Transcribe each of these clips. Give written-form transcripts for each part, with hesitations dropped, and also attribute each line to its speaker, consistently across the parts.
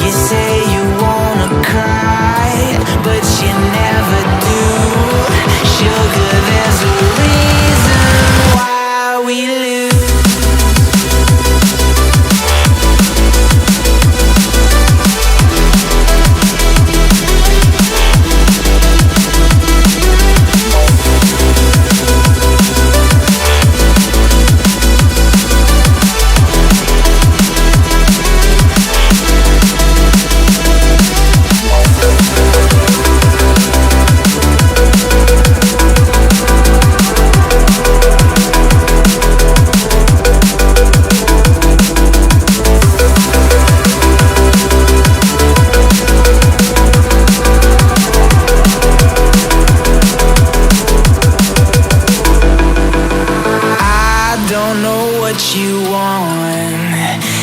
Speaker 1: You say you wanna cry, but you never do. Sugar, there's a reason why we lose.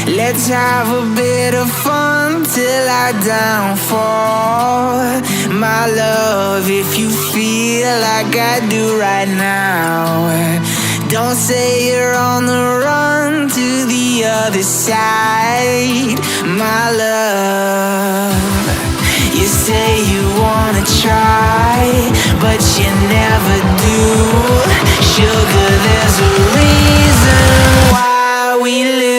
Speaker 1: Let's have a bit of fun till our downfall. My love, if you feel like I do right now, don't say you're on the run to the other side. My love, you say you wanna try, but you never do. Sugar, there's a reason why we live.